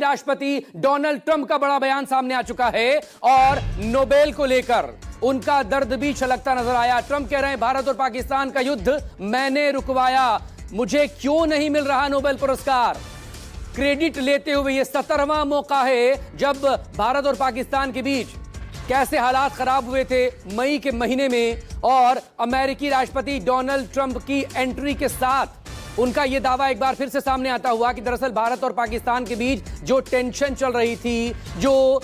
राष्ट्रपति Donald Trump का बड़ा बयान सामने आ चुका है और नोबेल को लेकर उनका दर्द भी छलकता नजर आया। ट्रंप कह रहे हैं भारत और पाकिस्तान का युद्ध मैंने रुकवाया, मुझे क्यों नहीं मिल रहा नोबेल पुरस्कार। क्रेडिट लेते हुए यह 17वां मौका है जब भारत और पाकिस्तान के बीच कैसे हालात खराब हुए थे मई के महीने में, और अमेरिकी राष्ट्रपति डोनाल्ड ट्रंप की एंट्री के साथ उनका यह दावा एक बार फिर से सामने आता हुआ कि दरअसल भारत और पाकिस्तान के बीच जो टेंशन चल रही थी, जो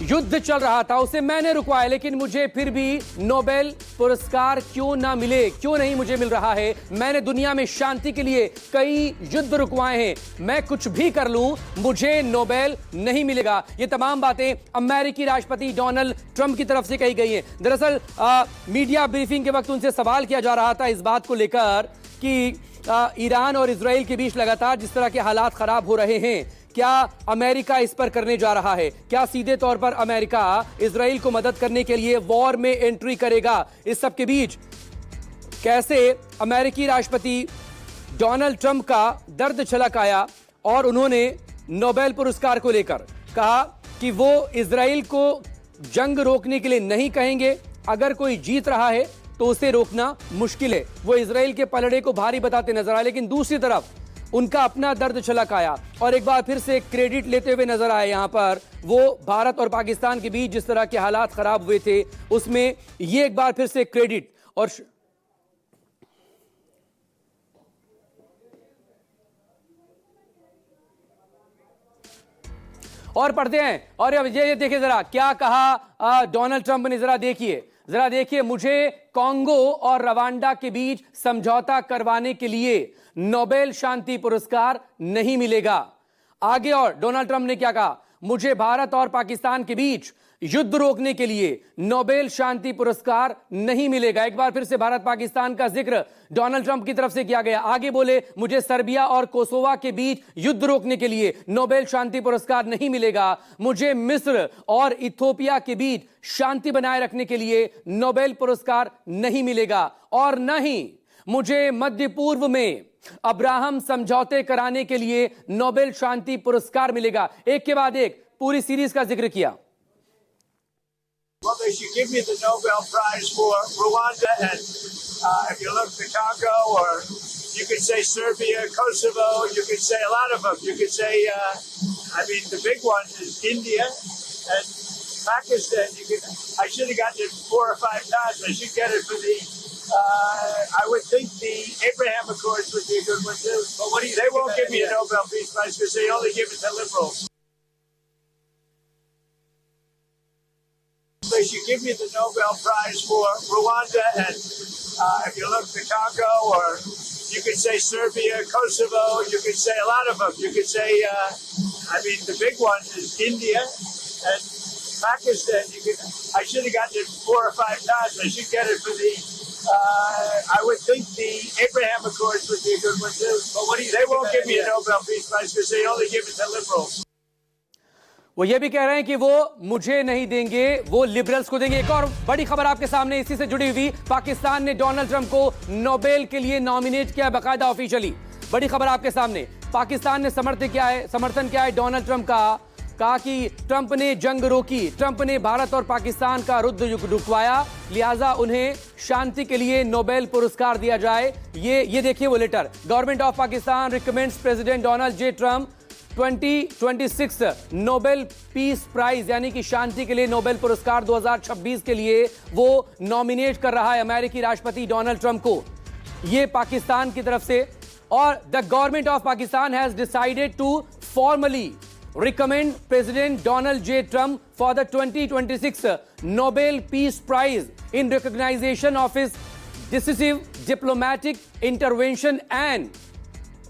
युद्ध चल रहा था, उसे मैंने रुकवाया, लेकिन मुझे फिर भी नोबेल पुरस्कार क्यों ना मिले, क्यों नहीं मुझे मिल रहा है। मैंने दुनिया में शांति के लिए कई युद्ध रुकवाए हैं, मैं कुछ भी कर लूं मुझे नोबेल नहीं मिलेगा। ये तमाम बातें अमेरिकी राष्ट्रपति डोनाल्ड ट्रंप की तरफ से कही गई हैं। दरअसल मीडिया ब्रीफिंग के वक्त उनसे सवाल किया जा रहा था इस बात को लेकर कि ईरान और इजराइल के बीच लगातार जिस तरह के हालात खराब हो रहे हैं, क्या अमेरिका इस पर करने जा रहा है, क्या सीधे तौर पर अमेरिका इजराइल को मदद करने के लिए वॉर में एंट्री करेगा। इस सब के बीच कैसे अमेरिकी राष्ट्रपति डोनाल्ड ट्रंप का दर्द छलक आया और उन्होंने नोबेल पुरस्कार को लेकर कहा कि वो इजराइल को जंग रोकने के लिए नहीं कहेंगे, अगर कोई जीत रहा है तो उसे रोकना मुश्किल है। वो इजराइल के पलड़े को भारी बताते नजर आए, लेकिन दूसरी तरफ उनका अपना दर्द छलक आया और एक बार फिर से क्रेडिट लेते हुए नजर आए। यहां पर वो भारत और पाकिस्तान के बीच जिस तरह के हालात खराब हुए थे उसमें ये एक बार फिर से क्रेडिट और पढ़ते हैं। और ये देखिए जरा क्या कहा डोनाल्ड ट्रंप ने, जरा देखिए, मुझे कांगो और रवांडा के बीच समझौता करवाने के लिए नोबेल शांति पुरस्कार नहीं मिलेगा। आगे और डोनाल्ड ट्रंप ने क्या कहा, मुझे भारत और पाकिस्तान के बीच युद्ध रोकने के लिए नोबेल शांति पुरस्कार नहीं मिलेगा। एक बार फिर से भारत पाकिस्तान का जिक्र डोनाल्ड ट्रंप की तरफ से किया गया। आगे बोले, मुझे सर्बिया और कोसोवा के बीच युद्ध रोकने के लिए नोबेल शांति पुरस्कार नहीं मिलेगा। मुझे मिस्र और इथियोपिया के बीच शांति बनाए रखने के लिए नोबेल पुरस्कार नहीं मिलेगा, और न ही मुझे मध्य पूर्व में अब्राहम समझौते कराने के लिए नोबेल शांति पुरस्कार मिलेगा। एक के बाद एक पूरी सीरीज का जिक्र किया। Well, they should give me the Nobel Prize for Rwanda, and if you look at Congo, or you could say Serbia, Kosovo, you could say a lot of them. You could say, the big one is India and Pakistan. I should have gotten it 4 or 5 times. I should get it for the. I would think the Abraham Accords would be a good one too. But they won't give me a Nobel Peace Prize because they only give it to liberals. They should give me the Nobel Prize for Rwanda, and if you look at Congo, or you could say Serbia, Kosovo, you could say a lot of them. You could say, the big one is India and Pakistan. I should have gotten it 4 or 5 times. I should get it for the. I would think the Abraham Accords would be a good one too. But they won't give me a Nobel Peace Prize because they only give it to liberals. वो ये भी कह रहे हैं कि वो मुझे नहीं देंगे, वो लिबरल्स को देंगे। एक और बड़ी खबर आपके सामने इसी से जुड़ी हुई, पाकिस्तान ने डोनाल्ड ट्रंप को नोबेल के लिए नॉमिनेट किया बाकायदा ऑफिशियली। बड़ी खबर आपके सामने, पाकिस्तान ने समर्थन किया है डोनाल्ड ट्रंप का। कहा कि ट्रंप ने जंग रोकी, ट्रंप ने भारत और पाकिस्तान का युद्ध रुकवाया, लिहाजा उन्हें शांति के लिए नोबेल पुरस्कार दिया जाए। ये देखिए वो letter, government of Pakistan recommends President Donald J Trump 2026 Nobel peace prize, यानी कि शांति के लिए नोबेल पुरस्कार 2026 के लिए वो नॉमिनेट कर रहा है अमेरिकी राष्ट्रपति डोनाल्ड ट्रंप को। ये पाकिस्तान की तरफ से, और the government of Pakistan has decided to formally recommend President Donald J. Trump for the 2026 Nobel Peace Prize in recognition of his decisive diplomatic intervention and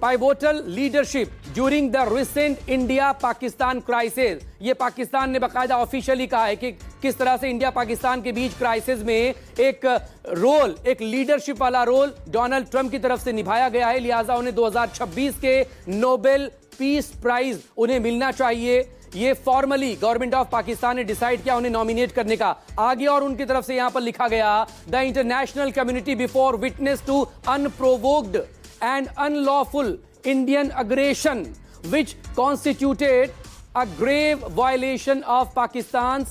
pivotal leadership during the recent India-Pakistan crisis। ये पाकिस्तान ने बाकायदा officially कहा है कि किस तरह से India Pakistan के बीच क्राइसिस में एक लीडरशिप वाला रोल डोनाल्ड ट्रंप की तरफ से निभाया गया है, लिहाजा उन्हें 2026 के नोबेल पीस प्राइज उन्हें मिलना चाहिए। ये फॉर्मली गवर्नमेंट ऑफ पाकिस्तान ने डिसाइड किया उन्हें नॉमिनेट करने का। आगे और उनकी तरफ से यहां पर लिखा गया, the international community before witness to unprovoked and unlawful Indian aggression which constituted a grave violation of Pakistan.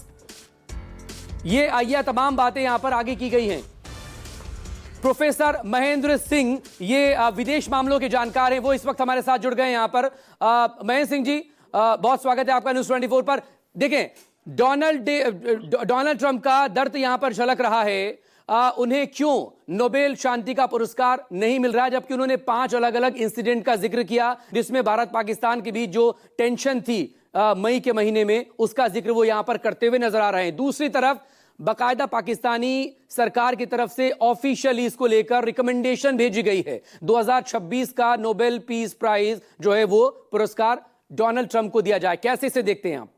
ये तमाम बातें यहां पर आगे की गई हैं। प्रोफेसर महेंद्र सिंह, ये विदेश मामलों के जानकार हैं, वो इस वक्त हमारे साथ जुड़ गए यहां पर। महेंद्र सिंह जी, बहुत स्वागत है आपका न्यूज़ 24 पर। देखें, डोनाल्ड ट्रंप का दर्द यहां पर झलक रहा है। उन्हें क्यों नोबेल शांति का पुरस्कार नहीं मिल रहा, जबकि उन्होंने 5 अलग अलग इंसिडेंट का जिक्र किया जिसमें भारत पाकिस्तान के बीच जो टेंशन थी मई के महीने में, उसका जिक्र वो यहां पर करते हुए नजर आ रहे हैं। दूसरी तरफ बाकायदा पाकिस्तानी सरकार की तरफ से ऑफिशियली इसको लेकर रिकमेंडेशन भेजी गई है। 2026 का नोबेल पीस प्राइज जो है वो पुरस्कार डोनाल्ड ट्रंप को दिया जाए। कैसे इसे देखते हैं आप?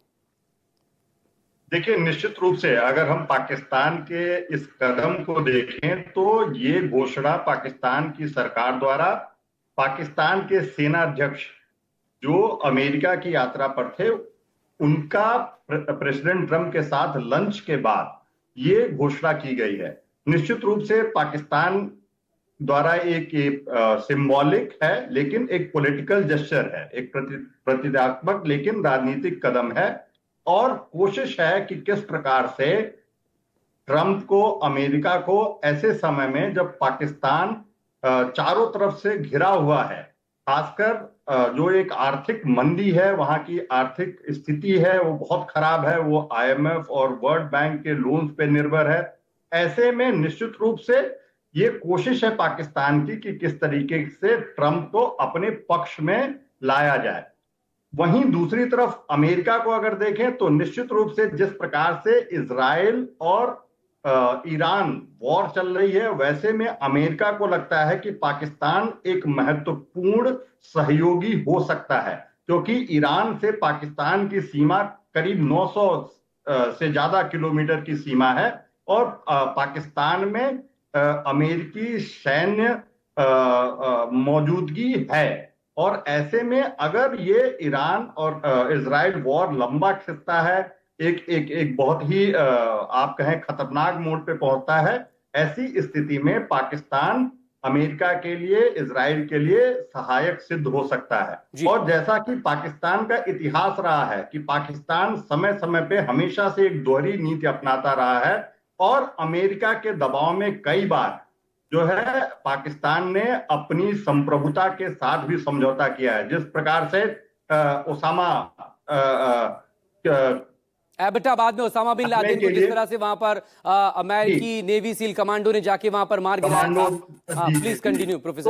देखिए, निश्चित रूप से अगर हम पाकिस्तान के इस कदम को देखें तो ये घोषणा पाकिस्तान की सरकार द्वारा पाकिस्तान के सेना अध्यक्ष जो अमेरिका की यात्रा पर थे, उनका प्रेसिडेंट ट्रंप के साथ लंच के बाद ये घोषणा की गई है। निश्चित रूप से पाकिस्तान द्वारा एक सिंबॉलिक है, लेकिन एक पॉलिटिकल जेस्चर है, एक प्रतीकात्मक लेकिन राजनीतिक कदम है, और कोशिश है कि किस प्रकार से ट्रंप को, अमेरिका को ऐसे समय में जब पाकिस्तान चारों तरफ से घिरा हुआ है, खासकर जो एक आर्थिक मंदी है, वहां की आर्थिक स्थिति है वो बहुत खराब है, वो IMF और वर्ल्ड बैंक के लोन्स पे निर्भर है। ऐसे में निश्चित रूप से ये कोशिश है पाकिस्तान की कि किस तरीके से ट्रंप को अपने पक्ष में लाया जाए। वहीं दूसरी तरफ अमेरिका को अगर देखें तो निश्चित रूप से जिस प्रकार से इजराइल और ईरान वॉर चल रही है, वैसे में अमेरिका को लगता है कि पाकिस्तान एक महत्वपूर्ण सहयोगी हो सकता है, क्योंकि ईरान से पाकिस्तान की सीमा करीब 900 से ज्यादा किलोमीटर की सीमा है, और पाकिस्तान में अमेरिकी सैन्य मौजूदगी है। और ऐसे में अगर ये ईरान और इजराइल वॉर लंबा खिंचता है, एक बहुत ही आप कहें खतरनाक मोड पे पहुंचता है, ऐसी स्थिति में पाकिस्तान अमेरिका के लिए, इजराइल के लिए सहायक सिद्ध हो सकता है। और जैसा कि पाकिस्तान का इतिहास रहा है कि पाकिस्तान समय समय पे हमेशा से एक दोहरी नीति अपनाता रहा है, और अमेरिका के दबाव में कई बार जो है पाकिस्तान ने अपनी संप्रभुता के साथ भी समझौता किया है। जिस प्रकार से ओसामा एबटाबाद में ओसामा बिन लादेन को जिस तरह से वहां पर अमेरिकी नेवी सील कमांडो ने जाके वहां पर मार गिराया। Please continue professor.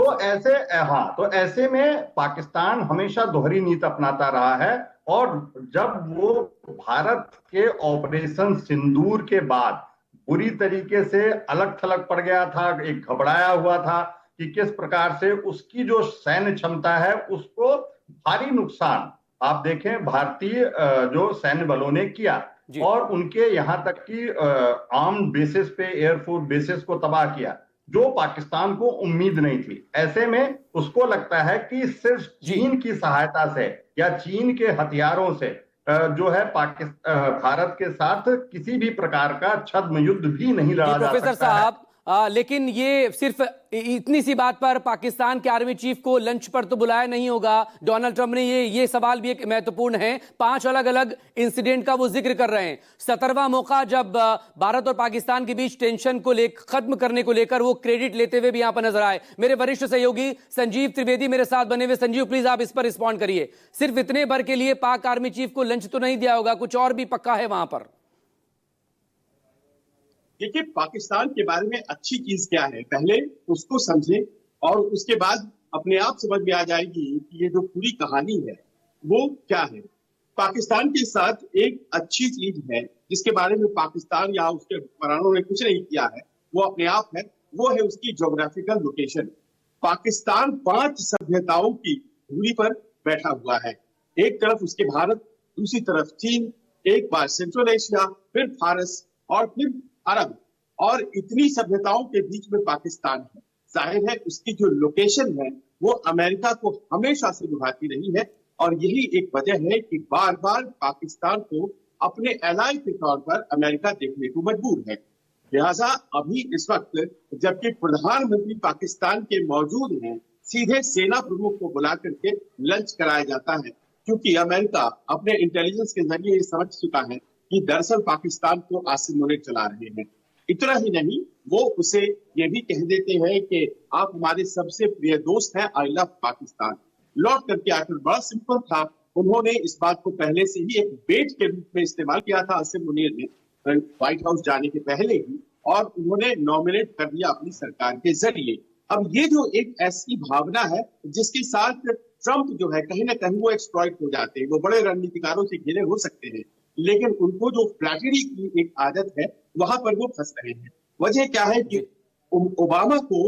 तो ऐसे में पाकिस्तान हमेशा दोहरी नीति अपनाता रहा है, और जब वो भारत के ऑपरेशन सिंदूर के बाद पूरी तरीके से अलग थलग पड़ गया था, एक घबराया हुआ था कि किस प्रकार से उसकी जो सैन्य क्षमता है उसको भारी नुकसान आप देखें भारतीय जो सैन्य बलों ने किया, और उनके यहां तक कि आर्म्ड बेसिस पे, एयरफोर्स बेसिस को तबाह किया, जो पाकिस्तान को उम्मीद नहीं थी। ऐसे में उसको लगता है कि सिर्फ चीन की सहायता से या चीन के हथियारों से जो है भारत के साथ किसी भी प्रकार का छद्म युद्ध भी नहीं लड़ा जा सकता। प्रोफेसर साहब, लेकिन ये सिर्फ इतनी सी बात पर पाकिस्तान के आर्मी चीफ को लंच पर तो बुलाया नहीं होगा डोनाल्ड ट्रंप ने। ये सवाल भी एक महत्वपूर्ण है। 5 अलग अलग इंसिडेंट का वो जिक्र कर रहे हैं। 17वां मौका जब भारत और पाकिस्तान के बीच टेंशन को खत्म करने को लेकर वो क्रेडिट लेते हुए भी यहां पर नजर आए। मेरे वरिष्ठ सहयोगी संजीव त्रिवेदी मेरे साथ बने हुए। संजीव, प्लीज आप इस पर रिस्पॉन्ड करिए। सिर्फ इतने भर के लिए पाक आर्मी चीफ को लंच तो नहीं दिया होगा, कुछ और भी पक्का है वहां पर? देखिए, पाकिस्तान के बारे में अच्छी चीज क्या है, पहले उसको समझें और उसके बाद अपने आप समझ में आ जाएगी कि ये जो पूरी कहानी है वो क्या है। पाकिस्तान के साथ एक अच्छी चीज है जिसके बारे में पाकिस्तान या उसके हुक्मरानों ने कुछ नहीं किया है, वो अपने आप है, वो है उसकी ज्योग्राफिकल लोकेशन। पाकिस्तान 5 सभ्यताओं की धुरी पर बैठा हुआ है। एक तरफ उसके भारत, दूसरी तरफ चीन, एक बार सेंट्रल एशिया, फिर फारस और फिर अरब, और इतनी सभ्यताओं के बीच में पाकिस्तान है। जाहिर है उसकी जो लोकेशन है वो अमेरिका को हमेशा से लुभाती रही है, और यही एक वजह है कि बार बार पाकिस्तान को अपने एलाई के तौर पर अमेरिका देखने को मजबूर है। लिहाजा अभी इस वक्त जबकि प्रधानमंत्री पाकिस्तान के मौजूद हैं, सीधे सेना प्रमुख को बुला करके लंच कराया जाता है, क्योंकि अमेरिका अपने इंटेलिजेंस के जरिए ये समझ चुका है कि दरअसल पाकिस्तान को आसिम मुनीर चला रहे हैं। इतना ही नहीं, वो उसे ये भी कह देते हैं कि आप हमारे सबसे प्रिय दोस्त हैं, आई लव पाकिस्तान। लौट करके आकर बड़ा सिंपल था, उन्होंने इस बात को पहले से ही एक बेट के रूप में इस्तेमाल किया था आसिम मुनीर ने व्हाइट हाउस जाने के पहले ही, और उन्होंने नॉमिनेट कर दिया अपनी सरकार के जरिए। अब ये जो एक ऐसी भावना है जिसके साथ ट्रंप जो है कहीं ना कहीं वो एक्सप्लॉइट हो जाते हैं। वो बड़े रणनीतिकारों से घिरे हो सकते हैं, लेकिन उनको जो फ्लैटरी की एक आदत है वहां पर वो फंस रहे हैं। वजह क्या है कि ओबामा को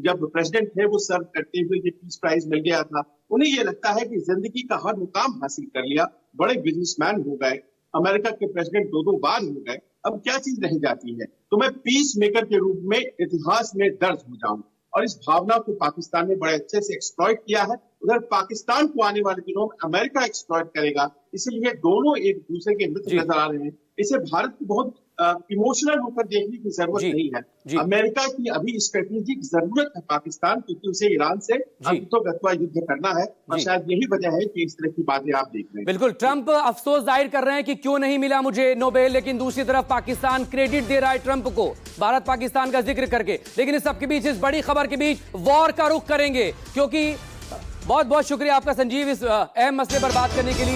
जब प्रेसिडेंट थे वो सर्व करते हुए ये पीस प्राइज मिल गया था, उन्हें ये लगता है कि जिंदगी का हर मुकाम हासिल कर लिया, बड़े बिजनेसमैन हो गए, अमेरिका के प्रेसिडेंट 2 बार हो गए, अब क्या चीज रह जाती है? तो मैं पीस मेकर के रूप में इतिहास में दर्ज हो जाऊं। और इस भावना को पाकिस्तान ने बड़े अच्छे से एक्सप्लॉइट किया है। उधर पाकिस्तान को आने वाले दिनों में अमेरिका एक्सप्लॉइट करेगा, इसलिए दोनों एक दूसरे के मित्र नजर आ रहे हैं। इसे भारत को बहुत इमोशनल होकर देखने की जरूरत नहीं है। अमेरिका की अभी स्ट्रेटेजिक जरूरत है पाकिस्तान, क्योंकि उसे ईरान से अंततोगत्वा युद्ध करना है, और शायद यही वजह है कि इस तरह की बातें आप देख रहे हैं। बिल्कुल, ट्रंप अफसोस जाहिर कर रहे हैं कि क्यों नहीं मिला मुझे नोबेल, लेकिन दूसरी तरफ पाकिस्तान क्रेडिट दे रहा है ट्रंप को, भारत पाकिस्तान का जिक्र करके। लेकिन इस सबके बीच, इस बड़ी खबर के बीच वॉर का रुख करेंगे, क्योंकि बहुत बहुत शुक्रिया आपका संजीव इस अहम मसले पर बात करने के लिए।